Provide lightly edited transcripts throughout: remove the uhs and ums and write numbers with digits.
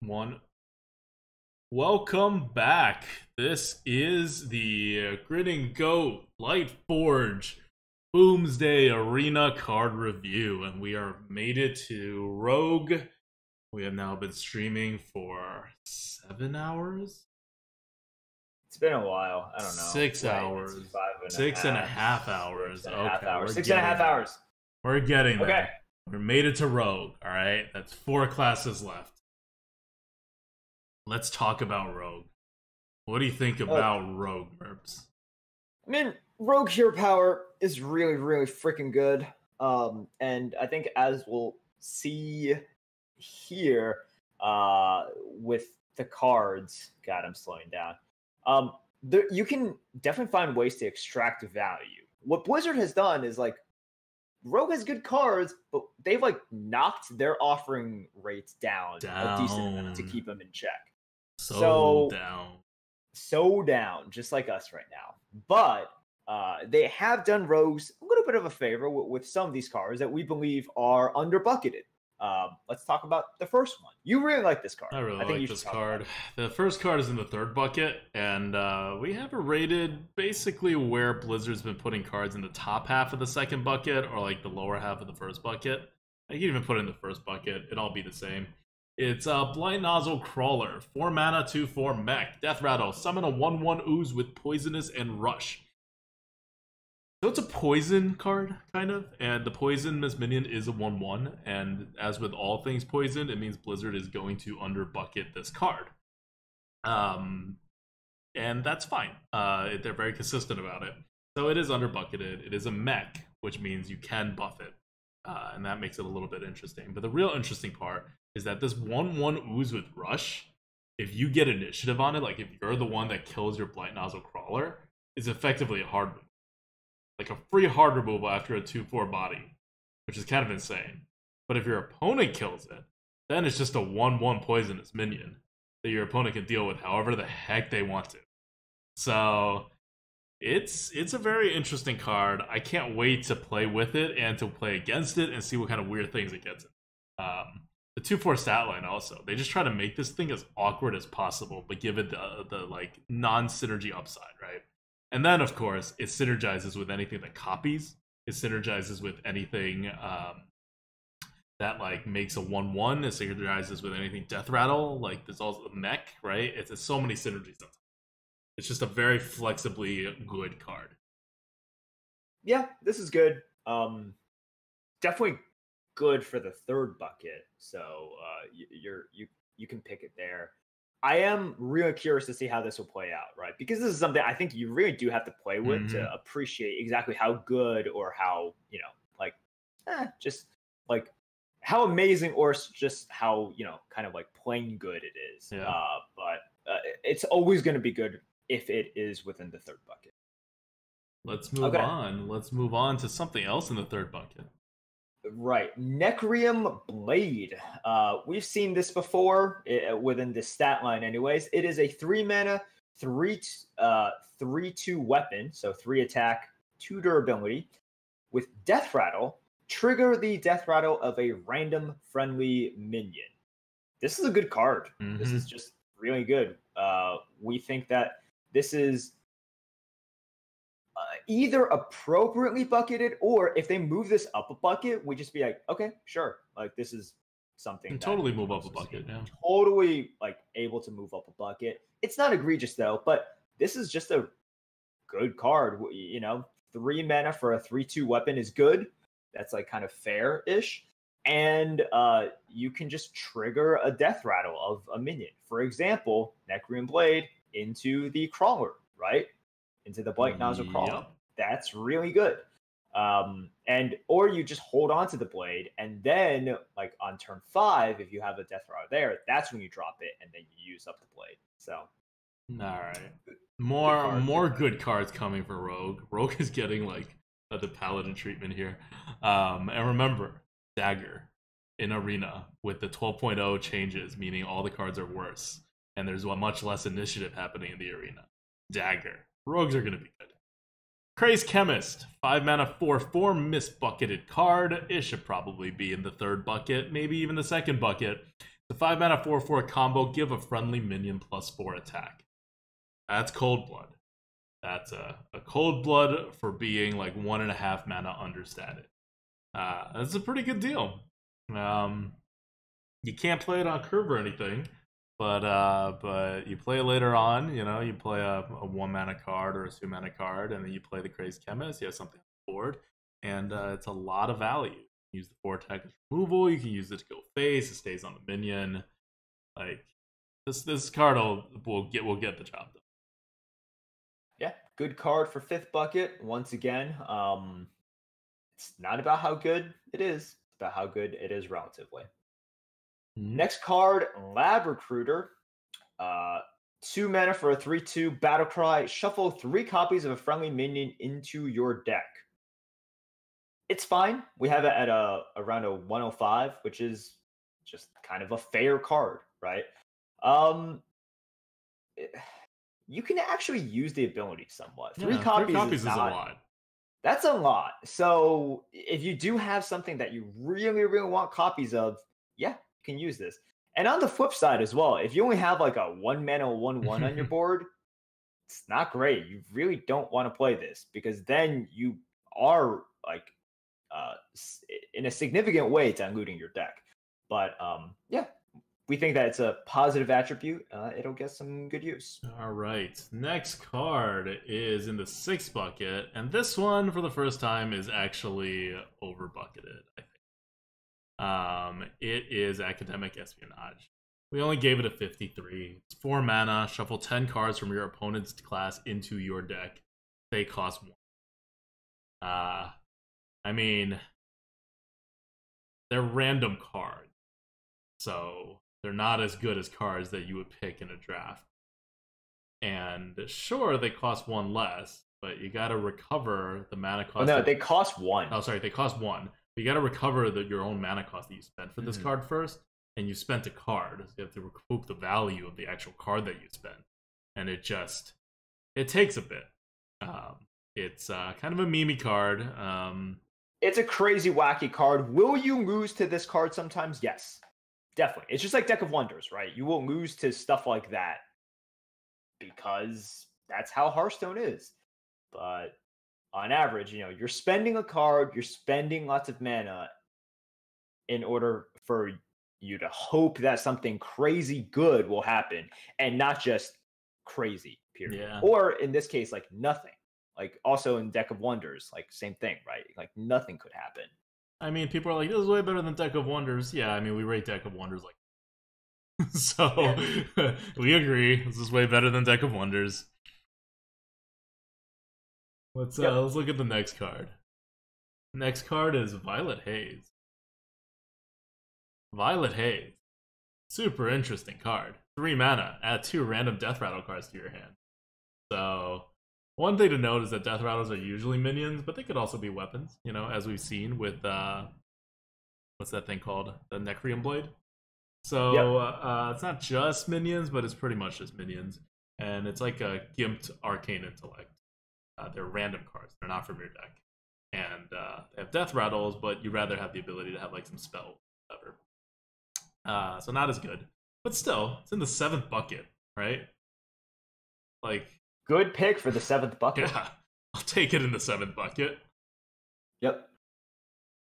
One. Welcome back. This is the Grinning Goat Lightforge Boomsday Arena card review, and we are made it to Rogue. We have now been streaming for 7 hours. It's been a while. I don't know. 6 hours. 6.5 hours. Okay, 6.5 hours. We're getting there. Okay. We made it to Rogue. All right, that's 4 classes left. Let's talk about Rogue. What do you think about Rogue, Merps? I mean, Rogue Hero Power is really, really freaking good. And I think as we'll see here with the cards, God, I'm slowing down. You can definitely find ways to extract value. What Blizzard has done is Rogue has good cards, but they've knocked their offering rates down a decent amount to keep them in check. So down, just like us right now. But they have done Rogues a little bit of a favor with some of these cards that we believe are underbucketed. Let's talk about the first one. You really like this card. I really like this card. The first card is in the third bucket, and we have it rated basically where Blizzard's been putting cards in the top half of the second bucket or the lower half of the first bucket. I can even put it in the first bucket. It'd all be the same. It's a Blight Nozzle Crawler, 4 mana, 2/4 mech, Death Rattle, summon a 1/1 ooze with Poisonous and Rush. So it's a poison card, kind of, and the poison Miss Minion is a 1/1, and as with all things poisoned, it means Blizzard is going to underbucket this card. And that's fine. They're very consistent about it. So it is underbucketed. It is a mech, which means you can buff it, and that makes it a little bit interesting. But the real interesting part is that this 1/1 ooze with Rush, if you get initiative on it, if you're the one that kills your Blight Nozzle Crawler, is effectively a hard move. A free hard removal after a 2/4 body, which is kind of insane. But if your opponent kills it, then it's just a 1/1 poisonous minion that your opponent can deal with however the heck they want to. So it's a very interesting card. I can't wait to play with it and to play against it and see what kind of weird things it gets in. The 2/4 stat line also, they just try to make this thing as awkward as possible, but give it the non-synergy upside, right? And then, of course, it synergizes with anything that copies. It synergizes with anything that makes a 1/1. It synergizes with anything Death Rattle. There's also a mech, right? It's so many synergies. It's just a very flexibly good card. Yeah, this is good. Definitely good for the third bucket. So you can pick it there. I am really curious to see how this will play out, right? Because this is something I think you really do have to play with to appreciate exactly how good or how, how amazing or just how, kind of plain good it is. Yeah. But it's always going to be good if it is within the third bucket. Let's move on. Let's move on to something else in the third bucket. Right, Necrium Blade. We've seen this before within this stat line anyways. It is a 3 mana, 3/2 weapon, so 3 attack, 2 durability, with Death Rattle. Trigger the Death Rattle of a random friendly minion. This is a good card. This is just really good. We think that this is either appropriately bucketed, or if they move this up a bucket, we just be okay, sure. This is something totally move up a bucket. Yeah. Totally able to move up a bucket. It's not egregious though, but this is just a good card. 3 mana for a 3/2 weapon is good. That's kind of fair-ish. And you can just trigger a Death Rattle of a minion. For example, Necrium Blade into the Crawler, right? Into the Blight Nozzle Crawler. Yep. That's really good. Or you just hold on to the blade, and then on turn 5, if you have a Death Rattle there, that's when you drop it, and then you use up the blade. So, all right, more good cards coming for Rogue. Rogue is getting the Paladin treatment here. And remember, Dagger in Arena with the 12.0 changes, meaning all the cards are worse, and there's much less initiative happening in the arena. Dagger. Rogues are going to be good. Crazed Chemist, 5 mana, 4/4 misbucketed card. It should probably be in the third bucket, maybe even the second bucket. The 5 mana 4/4 combo, give a friendly minion +4 attack. That's cold blood. That's a cold blood for being like 1.5 mana understated. That's a pretty good deal. You can't play it on curve or anything, but you play it later on. You know, you play a 1 mana card or a 2 mana card, and then you play the Crazed Chemist. You have something on the board, and it's a lot of value. Use the 4 attack as removal. You can use it to go face. It stays on the minion. Like this card will get the job done. Yeah, good card for 5th bucket. Once again, it's not about how good it is. It's about how good it is relatively. Next card, Lab Recruiter. 2 mana for a 3/2 battle cry. Shuffle 3 copies of a friendly minion into your deck. It's fine. We have it at around a 105, which is just kind of a fair card, right? You can actually use the ability somewhat. 3 copies is a lot. That's a lot. So if you do have something that you really, really want copies of, yeah, you can use this. And on the flip side as well, if you only have like a 1 mana 1/1 on your board, it's not great. You really don't want to play this because then you are like in a significant way diluting your deck. But yeah, we think that it's a positive attribute. It'll get some good use. All right. Next card is in the 6th bucket, and this one for the first time is actually over bucketed, I think. It is Academic Espionage. We only gave it a 53. It's 4 mana. Shuffle 10 cards from your opponent's class into your deck. They cost 1. I mean, they're random cards, so they're not as good as cards that you would pick in a draft. And sure, they cost 1 less, but you gotta recover the mana cost. Oh, no, they cost 1. Oh, sorry, they cost 1. But you gotta recover your own mana cost that you spent for this card first, and you spent a card. So you have to recoup the value of the actual card that you spent. And it takes a bit. It's kind of a meme card. It's a crazy, wacky card. Will you lose to this card sometimes? Yes, definitely. It's just like Deck of Wonders, right? You will lose to stuff like that because that's how Hearthstone is. But on average, you know, you're spending a card, you're spending lots of mana in order for you to hope that something crazy good will happen and not just crazy, period. Yeah. Or in this case, like nothing. Like also in Deck of Wonders, like same thing, right? Like nothing could happen. I mean, people are like, this is way better than Deck of Wonders. Yeah, I mean, we rate Deck of Wonders like so we agree. This is way better than Deck of Wonders. Let's look at the next card. Next card is Violet Haze. Violet Haze. Super interesting card. 3 mana. Add 2 random Death Rattle cards to your hand. So one thing to note is that Death Rattles are usually minions, but they could also be weapons, you know, as we've seen with, what's that thing called? The Necrium Blade? So, it's not just minions, but it's pretty much just minions. And it's like a gimped Arcane Intellect. They're random cards. They're not from your deck. And they have Death Rattles, but you'd rather have the ability to have, like, some spell, whatever. So not as good. But still, it's in the 7th bucket, right? Like, good pick for the 7th bucket. Yeah, I'll take it in the 7th bucket. Yep.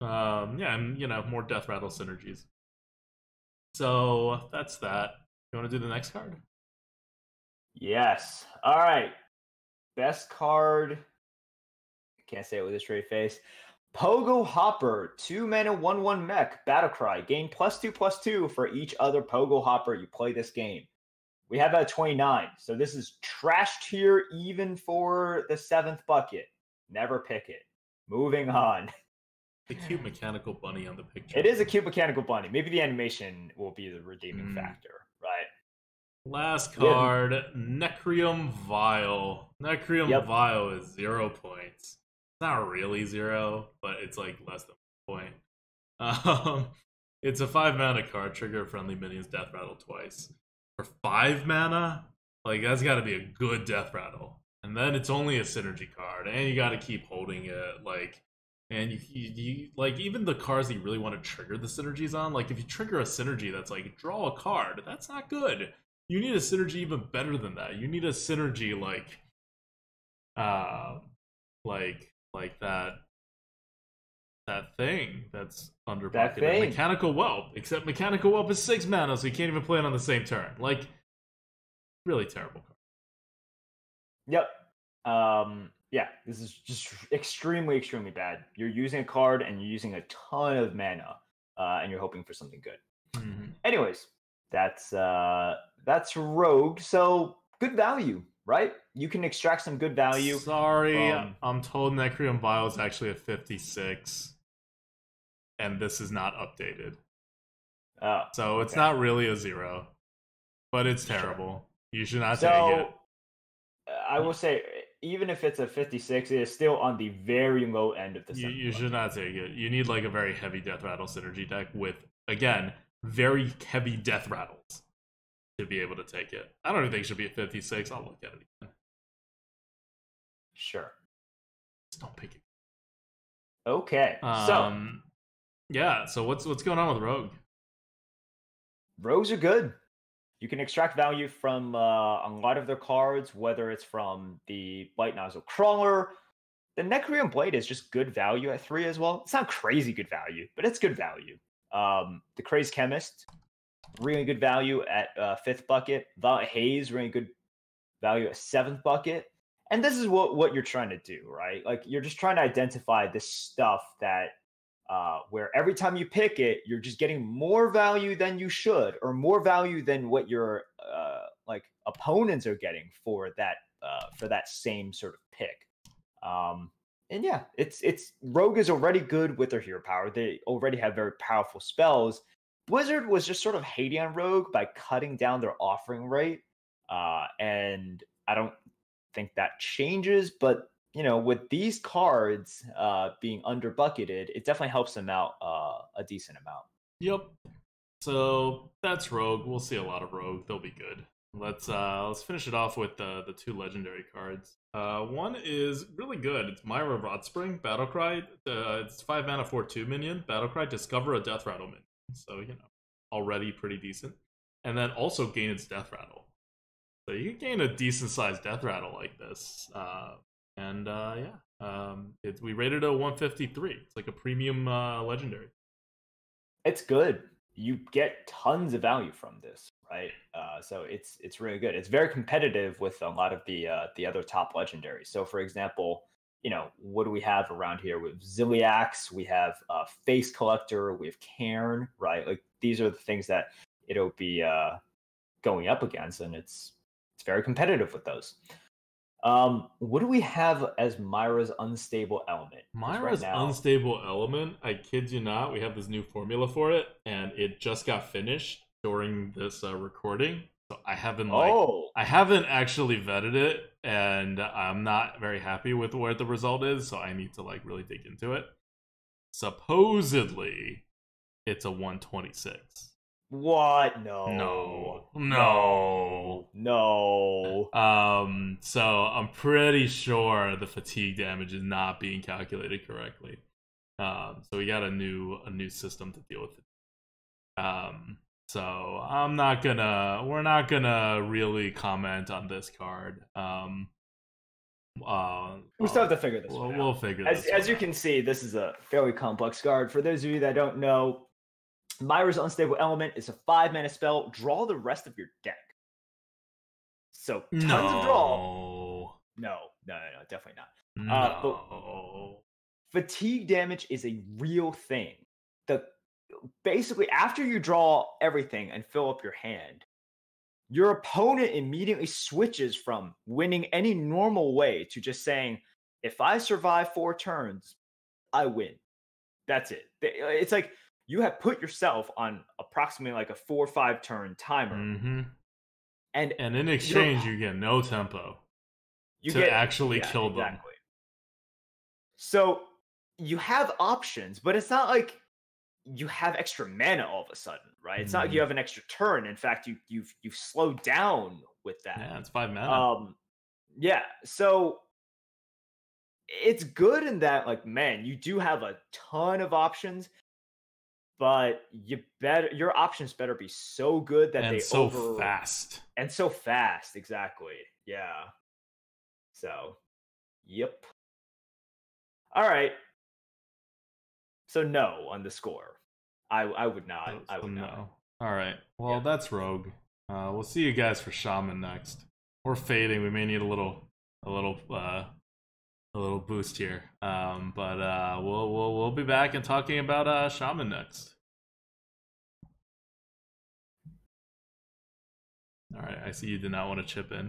Yeah, and you know, more Death Rattle synergies. So that's that. You want to do the next card? Yes. All right. Best card. I can't say it with a straight face. Pogo Hopper, 2 mana 1/1 mech, Battlecry. Gain +2/+2 for each other Pogo Hopper you play this game. We have at 29, so this is trash tier even for the 7th bucket. Never pick it. Moving on. The cute mechanical bunny on the picture. It is a cute mechanical bunny. Maybe the animation will be the redeeming factor, right? Last card, Necrium Vial. Necrium Vial is 0 points. It's not really 0, but it's like less than 1 point. It's a 5 mana card, trigger friendly minions Death Rattle twice. For 5 mana, like that's got to be a good Death Rattle. And then it's only a synergy card, and you got to keep holding it. Like And you like even the cards that you really want to trigger the synergies on. Like if you trigger a synergy that's like draw a card, that's not good. You need a synergy even better than that. You need a synergy uh, like that thing that's under That bucketed. thing. Mechanical Whelp. Except Mechanical Whelp is 6 mana, so you can't even play it on the same turn. Like, really terrible card. Yep. Yeah, this is just extremely, extremely bad. You're using a card and you're using a ton of mana, and you're hoping for something good. Mm-hmm. Anyways, that's Rogue. So good value, right? You can extract some good value. Sorry, I'm told Necreum Vial is actually a 56, and this is not updated. So it's not really a 0, but it's terrible. Sure. You should not take it. I will say, even if it's a 56, it is still on the very low end of the. You should not take it. You need like a very heavy Death Rattle synergy deck with, again, very heavy Death Rattles to be able to take it. I don't even think it should be a 56. I'll look at it again. Sure. Just don't pick it. Okay. Yeah. So what's going on with Rogue? Rogues are good. You can extract value from a lot of their cards, whether it's from the Blight Nozzle Crawler. The Necreum Blade is just good value at 3 as well. It's not crazy good value, but it's good value. The Crazed Chemist, really good value at 5th bucket. Violet Haze, really good value at 7th bucket. And this is what you're trying to do, right? Like, you're just trying to identify this stuff that where every time you pick it, you're just getting more value than you should, or more value than what your like opponents are getting for that same sort of pick. And yeah, it's Rogue is already good with their hero power. They already have very powerful spells. Blizzard was just sort of hating on Rogue by cutting down their offering rate, and I don't think that changes, but with these cards being under bucketed, it definitely helps them out a decent amount. Yep. So that's Rogue. We'll see a lot of Rogue. They'll be good. Let's finish it off with the 2 legendary cards. One is really good. It's Myra Rodspring, Battlecry. It's 5 mana 4/2 minion. Battlecry, discover a Death Rattle minion. So already pretty decent. And then also gain its Death Rattle. So you can gain a decent sized Death Rattle like this. We rated it a 153. It's like a premium legendary. It's good. You get tons of value from this, right? So it's really good. It's very competitive with a lot of the other top legendaries. So for example, what do we have around here? We have Ziliax, we have Face Collector, we have Cairn, right? Like, these are the things that it'll be going up against, and it's very competitive with those. What do we have as Myra's Unstable Element? Myra's Unstable Element, I kid you not, we have this new formula for it, and it just got finished during this recording. So I haven't actually vetted it, and I'm not very happy with where the result is, so I need to really dig into it. Supposedly, it's a 126. What? No. So I'm pretty sure the fatigue damage is not being calculated correctly. So we got a new system to deal with it. So we're not gonna really comment on this card. We still have to figure this one out. We'll figure this out. As you can see, this is a fairly complex card. For those of you that don't know, Myra's Unstable Element is a 5 mana spell. Draw the rest of your deck. So tons of draw. No, definitely not. But fatigue damage is a real thing. Basically, after you draw everything and fill up your hand, your opponent immediately switches from winning any normal way to just saying, if I survive 4 turns, I win. That's it. It's like you have put yourself on approximately like a 4 or 5 turn timer. Mm-hmm. And in exchange, you get no tempo to actually kill them. Exactly. So you have options, but it's not like you have extra mana all of a sudden, right? It's not like you have an extra turn. In fact, you've slowed down with that. Yeah, it's 5 mana. Yeah. So it's good in that, like, man, you do have a ton of options, but your options better be so good that and they so fast. And so fast, exactly. Yeah. So, yep. All right. So no on the score. I would not. I would not. No. All right. Well, that's Rogue. We'll see you guys for Shaman next. We're fading. We may need a little boost here. But we'll be back and talking about Shaman next. All right. I see you did not want to chip in.